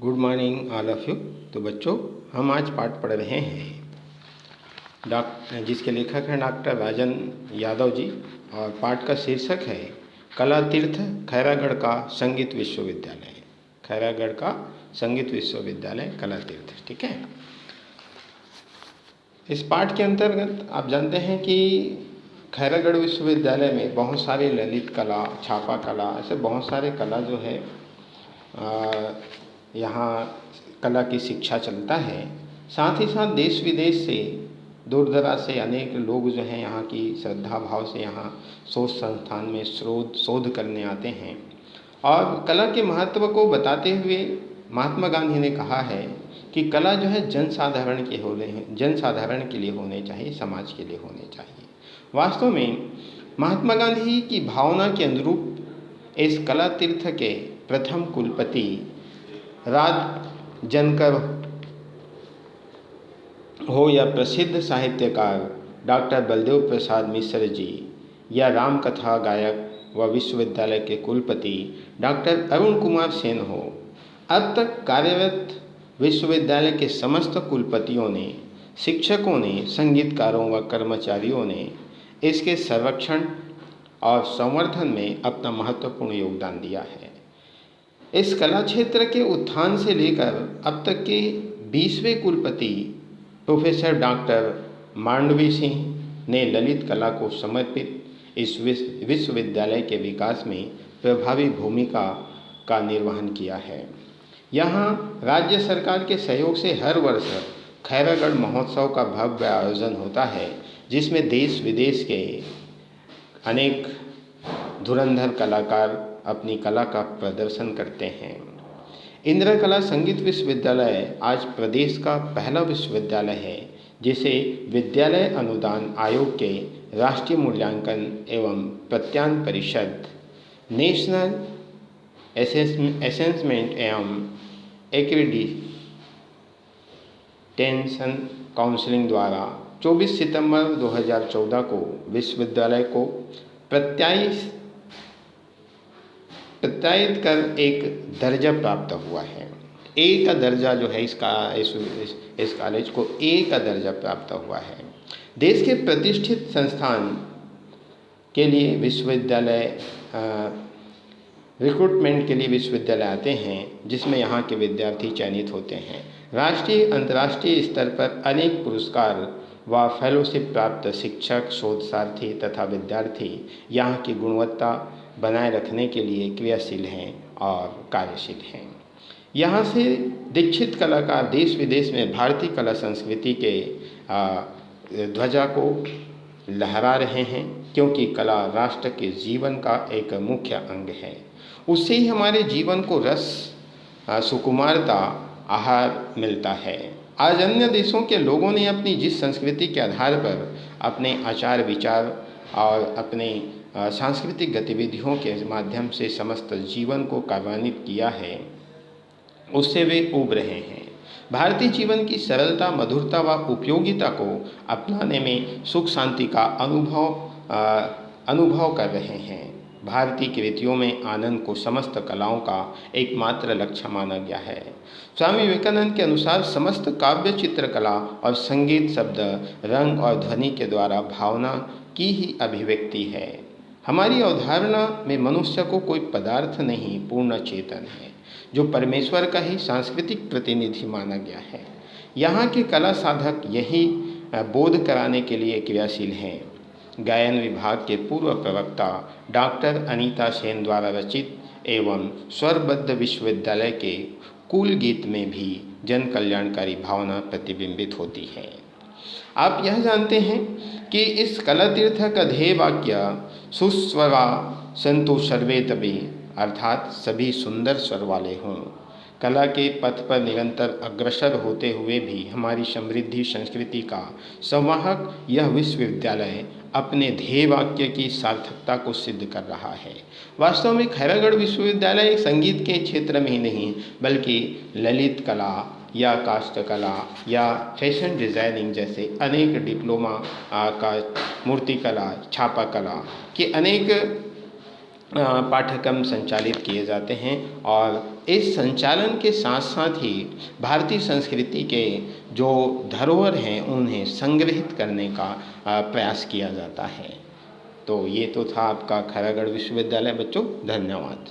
Good morning all of you. तो बच्चों, हम आज पाठ पढ़ रहे हैं जिसके लेखक हैं डॉक्टर राजन यादव जी, और पाठ का शीर्षक है कला तीर्थ खैरागढ़ का संगीत विश्वविद्यालय। खैरागढ़ का संगीत विश्वविद्यालय कला तीर्थ। ठीक है। इस पाठ के अंतर्गत आप जानते हैं कि खैरागढ़ विश्वविद्यालय में बहुत सारे ललित कला, छापा कला, ऐसे बहुत सारे कला जो है यहाँ कला की शिक्षा चलता है। साथ ही साथ देश विदेश से, दूर दराज से अनेक लोग जो हैं यहाँ की श्रद्धा भाव से यहाँ शोध संस्थान में शोध करने आते हैं। और कला के महत्व को बताते हुए महात्मा गांधी ने कहा है कि कला जो है जनसाधारण के लिए होने चाहिए, समाज के लिए होने चाहिए। वास्तव में महात्मा गांधी की भावना के अनुरूप इस कला तीर्थ के प्रथम कुलपति राज जनकर हो या प्रसिद्ध साहित्यकार डॉक्टर बलदेव प्रसाद मिश्र जी, या राम कथा गायक व विश्वविद्यालय के कुलपति डॉक्टर अरुण कुमार सेन हो, अब तक कार्यरत विश्वविद्यालय के समस्त कुलपतियों ने, शिक्षकों ने, संगीतकारों व कर्मचारियों ने इसके संरक्षण और संवर्धन में अपना महत्वपूर्ण योगदान दिया है। इस कला क्षेत्र के उत्थान से लेकर अब तक के 20वें कुलपति प्रोफेसर डॉक्टर मांडवी सिंह ने ललित कला को समर्पित इस विश्वविद्यालय के विकास में प्रभावी भूमिका का निर्वहन किया है। यहाँ राज्य सरकार के सहयोग से हर वर्ष खैरागढ़ महोत्सव का भव्य आयोजन होता है, जिसमें देश विदेश के अनेक धुरंधर कलाकार अपनी कला का प्रदर्शन करते हैं। इंदिरा कला संगीत विश्वविद्यालय आज प्रदेश का पहला विश्वविद्यालय है जिसे विद्यालय अनुदान आयोग के राष्ट्रीय मूल्यांकन एवं प्रत्यायन परिषद, नेशनल असेसमेंट एवं एक्रेडिटेशन काउंसिलिंग द्वारा 24 सितंबर 2014 को विश्वविद्यालय को प्रत्यायित कर एक दर्जा प्राप्त हुआ है। ए का दर्जा जो है इस कॉलेज को ए का दर्जा प्राप्त हुआ है। देश के प्रतिष्ठित संस्थान के लिए विश्वविद्यालय रिक्रूटमेंट के लिए विश्वविद्यालय आते हैं, जिसमें यहाँ के विद्यार्थी चयनित होते हैं। राष्ट्रीय अंतर्राष्ट्रीय स्तर पर अनेक पुरस्कार व फेलोशिप प्राप्त शिक्षक, शोधसार्थी तथा विद्यार्थी यहाँ की गुणवत्ता बनाए रखने के लिए क्रियाशील हैं और कार्यशील हैं। यहाँ से दीक्षित कलाकार देश विदेश में भारतीय कला संस्कृति के ध्वजा को लहरा रहे हैं, क्योंकि कला राष्ट्र के जीवन का एक मुख्य अंग है। उससे ही हमारे जीवन को रस, सुकुमारता, आहार मिलता है। आज अन्य देशों के लोगों ने अपनी जिस संस्कृति के आधार पर अपने आचार विचार और अपने सांस्कृतिक गतिविधियों के माध्यम से समस्त जीवन को कार्यान्वित किया है, उससे वे ऊब रहे हैं। भारतीय जीवन की सरलता, मधुरता व उपयोगिता को अपनाने में सुख शांति का अनुभव कर रहे हैं। भारतीय कृतियों में आनंद को समस्त कलाओं का एकमात्र लक्ष्य माना गया है। स्वामी विवेकानंद के अनुसार समस्त काव्य, चित्रकला और संगीत शब्द, रंग और ध्वनि के द्वारा भावना की ही अभिव्यक्ति है। हमारी अवधारणा में मनुष्य को कोई पदार्थ नहीं, पूर्ण चेतन है, जो परमेश्वर का ही सांस्कृतिक प्रतिनिधि माना गया है। यहाँ के कला साधक यही बोध कराने के लिए क्रियाशील हैं। गायन विभाग के पूर्व प्रवक्ता डॉक्टर अनीता सेन द्वारा रचित एवं स्वरबद्ध विश्वविद्यालय के कुल गीत में भी जन कल्याणकारी भावना प्रतिबिंबित होती है। आप यह जानते हैं कि इस कला तीर्थ का ध्येय वाक्य सुस्वरा संतु सर्वे तभी, अर्थात सभी सुंदर स्वर वाले हों। कला के पथ पर निरंतर अग्रसर होते हुए भी हमारी समृद्धि संस्कृति का संवाहक यह विश्वविद्यालय अपने ध्येय वाक्य की सार्थकता को सिद्ध कर रहा है। वास्तव में खैरागढ़ विश्वविद्यालय संगीत के क्षेत्र में ही नहीं, बल्कि ललित कला या काष्ठकला या फैशन डिज़ाइनिंग जैसे अनेक डिप्लोमा का, मूर्तिकला, छापा कला के अनेक पाठ्यक्रम संचालित किए जाते हैं और इस संचालन के साथ साथ ही भारतीय संस्कृति के जो धरोहर हैं उन्हें संग्रहित करने का प्रयास किया जाता है। तो ये तो था आपका खैरागढ़ विश्वविद्यालय बच्चों। धन्यवाद।